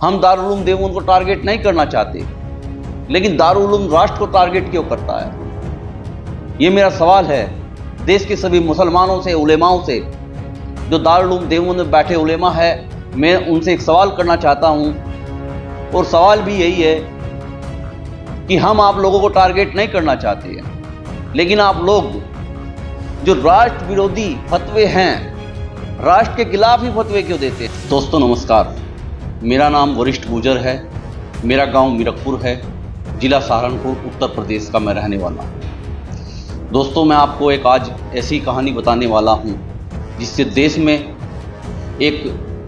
हम दारुल उलूम देवबंद को टारगेट नहीं करना चाहते, लेकिन दारुल उलूम राष्ट्र को टारगेट क्यों करता है? ये मेरा सवाल है देश के सभी मुसलमानों से, उलेमाओं से। जो दारुल उलूम देवबंद में बैठे उलेमा है, मैं उनसे एक सवाल करना चाहता हूं, और सवाल भी यही है कि हम आप लोगों को टारगेट नहीं करना चाहते हैं, लेकिन आप लोग जो राष्ट्र विरोधी फतवे हैं, राष्ट्र के खिलाफ ही फतवे क्यों देते हैं? दोस्तों नमस्कार, मेरा नाम वरिष्ठ गुजर है। मेरा गांव मीरकपुर है, जिला सहारनपुर, उत्तर प्रदेश का मैं रहने वाला हूं। दोस्तों मैं आपको एक आज ऐसी कहानी बताने वाला हूं जिससे देश में एक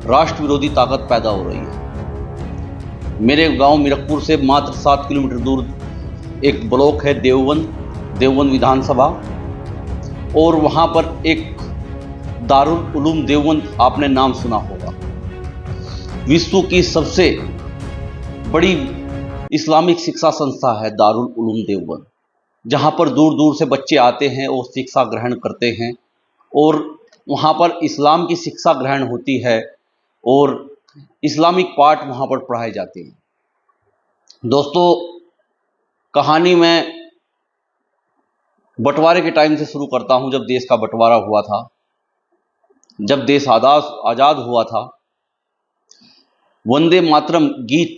राष्ट्र विरोधी ताकत पैदा हो रही है। मेरे गांव मीरकपुर से मात्र 7 किलोमीटर दूर एक ब्लॉक है देवबंद विधानसभा, और वहां पर एक दारुल उलूम देवबंद, आपने नाम सुना होगा। विश्व की सबसे बड़ी इस्लामिक शिक्षा संस्था है दारुल उलूम देवबंद, जहां पर दूर दूर से बच्चे आते हैं और शिक्षा ग्रहण करते हैं, और वहां पर इस्लाम की शिक्षा ग्रहण होती है और इस्लामिक पाठ वहां पर पढ़ाए जाते हैं। दोस्तों कहानी मैं बंटवारे के टाइम से शुरू करता हूं, जब देश का बंटवारा हुआ था, जब देश आज़ाद हुआ था। वंदे मातरम गीत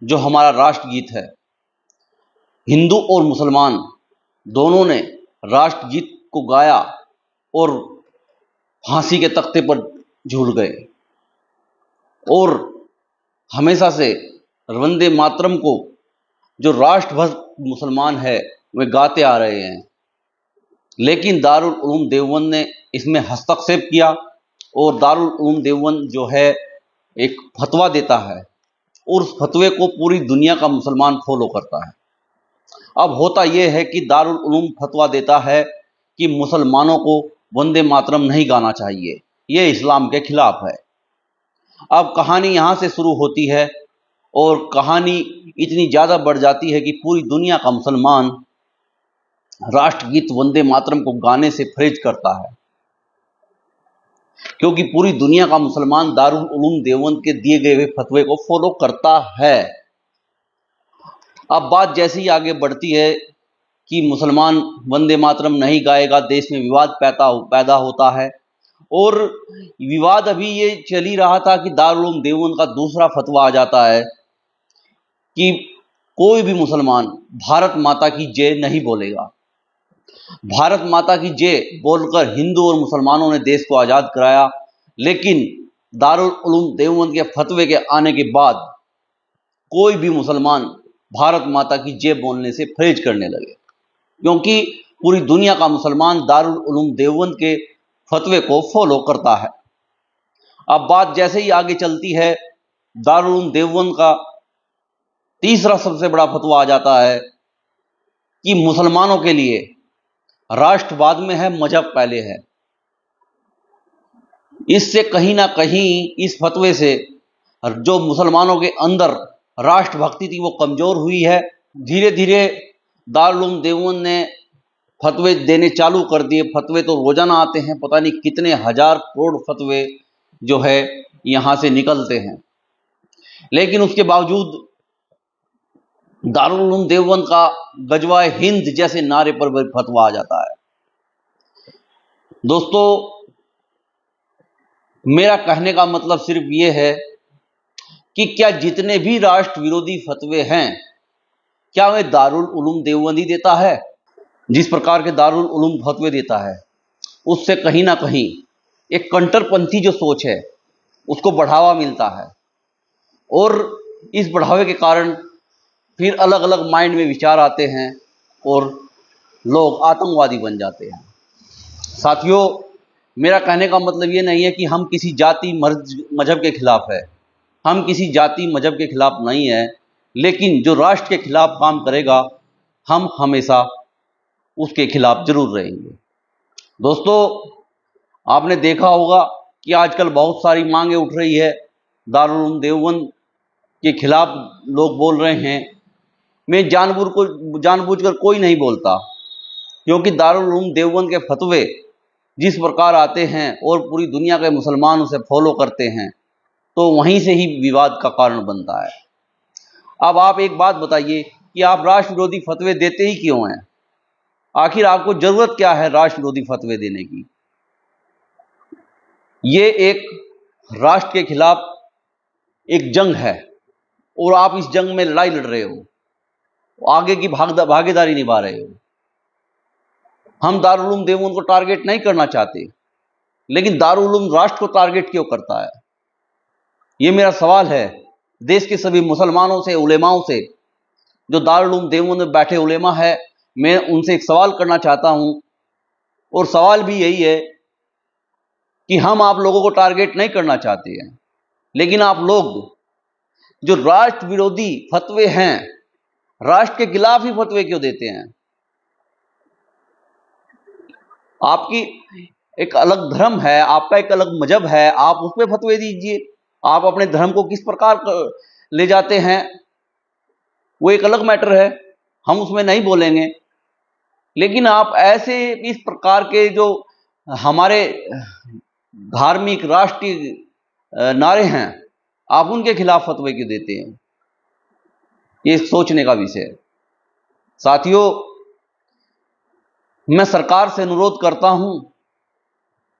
जो हमारा राष्ट्र गीत है, हिंदू और मुसलमान दोनों ने राष्ट्र गीत को गाया और फांसी के तख्ते पर झूल गए, और हमेशा से वंदे मातरम को जो राष्ट्रभक्त मुसलमान है वे गाते आ रहे हैं। लेकिन दारुल उलूम देवबंद ने इसमें हस्तक्षेप किया, और दारुल उलूम देवबंद जो है एक फतवा देता है, और उस फतवे को पूरी दुनिया का मुसलमान फॉलो करता है। अब होता यह है कि दारुल उलूम फतवा देता है कि मुसलमानों को वंदे मातरम नहीं गाना चाहिए, यह इस्लाम के खिलाफ है। अब कहानी यहाँ से शुरू होती है, और कहानी इतनी ज़्यादा बढ़ जाती है कि पूरी दुनिया का मुसलमान राष्ट्रगीत वंदे मातरम को गाने से परहेज करता है, क्योंकि पूरी दुनिया का मुसलमान दारुल उलूम देवबंद के दिए गए हुए फतवे को फॉलो करता है। अब बात जैसे ही आगे बढ़ती है कि मुसलमान वंदे मातरम नहीं गाएगा, देश में विवाद पैदा होता है, और विवाद अभी ये चल ही रहा था कि दारुल उलूम देवबंद का दूसरा फतवा आ जाता है कि कोई भी मुसलमान भारत माता की जय नहीं बोलेगा। भारत माता की जय बोलकर हिंदू और मुसलमानों ने देश को आज़ाद कराया, लेकिन दारुल उलूम देवबंद के फतवे के आने के बाद कोई भी मुसलमान भारत माता की जय बोलने से परहेज करने लगे, क्योंकि पूरी दुनिया का मुसलमान दारुल उलूम देवबंद के फतवे को फॉलो करता है। अब बात जैसे ही आगे चलती है, दारुल उलूम देवबंद का तीसरा सबसे बड़ा फतवा आ जाता है कि मुसलमानों के लिए राष्ट्र बाद में है, मजहब पहले है। इससे कहीं ना कहीं इस फतवे से जो मुसलमानों के अंदर राष्ट्रभक्ति थी वो कमजोर हुई है। धीरे धीरे दारुल उलूम देवबंद ने फतवे देने चालू कर दिए। फतवे तो रोजाना आते हैं, पता नहीं कितने हजार करोड़ फतवे जो है यहाँ से निकलते हैं, लेकिन उसके बावजूद दारुल उलूम देवबंद का गजवाए हिंद जैसे नारे पर भी फतवा आ जाता है। दोस्तों मेरा कहने का मतलब सिर्फ ये है कि क्या जितने भी राष्ट्र विरोधी फतवे हैं, क्या वे दारुल उलूम देवबंद ही देता है? जिस प्रकार के दारुल उलूम फतवे देता है, उससे कहीं ना कहीं एक कट्टरपंथी जो सोच है उसको बढ़ावा मिलता है, और इस बढ़ावे के कारण फिर अलग अलग माइंड में विचार आते हैं और लोग आतंकवादी बन जाते हैं। साथियों मेरा कहने का मतलब ये नहीं है कि हम किसी जाति मजहब के खिलाफ है, हम किसी जाति मजहब के खिलाफ नहीं है, लेकिन जो राष्ट्र के खिलाफ काम करेगा हम हमेशा उसके खिलाफ जरूर रहेंगे। दोस्तों आपने देखा होगा कि आजकल बहुत सारी मांगे उठ रही है, दारुल उलूम देवबंद के खिलाफ लोग बोल रहे हैं। मैं जानबूझकर कोई नहीं बोलता, क्योंकि दारुल उलूम देवबंद के फतवे जिस प्रकार आते हैं और पूरी दुनिया के मुसलमान उसे फॉलो करते हैं, तो वहीं से ही विवाद का कारण बनता है। अब आप एक बात बताइए कि आप राष्ट्र विरोधी फतवे देते ही क्यों हैं? आखिर आपको जरूरत क्या है राष्ट्र विरोधी फतवे देने की? ये एक राष्ट्र के खिलाफ एक जंग है और आप इस जंग में लड़ाई लड़ रहे हो, आगे की भागीदारी निभा रहे हो। हम दारुल उलूम देवबंद को टारगेट नहीं करना चाहते, लेकिन दारुल उलूम राष्ट्र को टारगेट क्यों करता है? ये मेरा सवाल है देश के सभी मुसलमानों से, उलेमाओं से। जो दारुल उलूम देवबंद में बैठे उलेमा है, मैं उनसे एक सवाल करना चाहता हूं, और सवाल भी यही है कि हम आप लोगों को टारगेट नहीं करना चाहते हैं, लेकिन आप लोग जो राष्ट्र विरोधी फतवे हैं, राष्ट्र के खिलाफ ही फतवे क्यों देते हैं? आपकी एक अलग धर्म है, आपका एक अलग मजहब है, आप उस पर फतवे दीजिए। आप अपने धर्म को किस प्रकार ले जाते हैं वो एक अलग मैटर है, हम उसमें नहीं बोलेंगे। लेकिन आप ऐसे इस प्रकार के जो हमारे धार्मिक राष्ट्रीय नारे हैं, आप उनके खिलाफ फतवे क्यों देते हैं? ये सोचने का विषय है। साथियों, मैं सरकार से अनुरोध करता हूं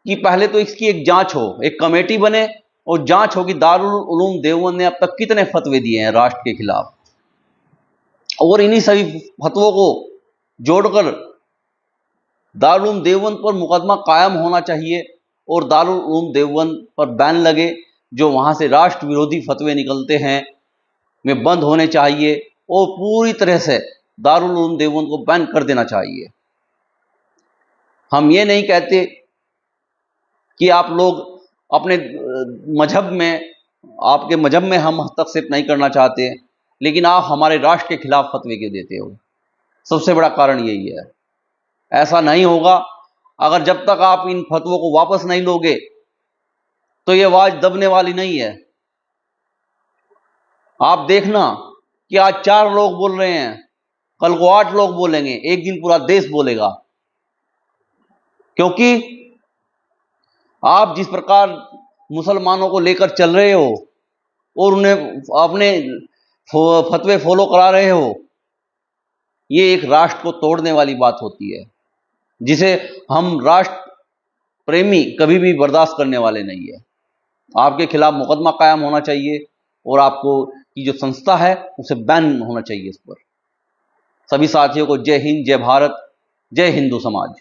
कि पहले तो इसकी एक जांच हो, एक कमेटी बने और जांच हो कि दारुल उलूम देवबंद ने अब तक कितने फतवे दिए हैं राष्ट्र के खिलाफ, और इन्हीं सभी फतवों को जोड़कर दारुल उलूम देवबंद पर मुकदमा कायम होना चाहिए और दारुल उलूम देवबंद पर बैन लगे। जो वहां से राष्ट्र विरोधी फतवे निकलते हैं वे बंद होने चाहिए और पूरी तरह से दारुल उलूम देवबंद को बैन कर देना चाहिए। हम ये नहीं कहते कि आप लोग अपने मजहब में, आपके मजहब में हम हस्तक्षेप नहीं करना चाहते, लेकिन आप हमारे राष्ट्र के खिलाफ फतवे क्यों देते हो? सबसे बड़ा कारण यही है। ऐसा नहीं होगा अगर जब तक आप इन फतवों को वापस नहीं लोगे तो ये आवाज दबने वाली नहीं है। आप देखना कि आज 4 लोग बोल रहे हैं, कल को 8 लोग बोलेंगे, एक दिन पूरा देश बोलेगा। क्योंकि आप जिस प्रकार मुसलमानों को लेकर चल रहे हो और उन्हें अपने फतवे फॉलो करा रहे हो, ये एक राष्ट्र को तोड़ने वाली बात होती है, जिसे हम राष्ट्र प्रेमी कभी भी बर्दाश्त करने वाले नहीं है। आपके खिलाफ मुकदमा कायम होना चाहिए और आपको की जो संस्था है उसे बैन होना चाहिए इस पर। सभी साथियों को जय हिंद, जय भारत, जय हिंदू समाज।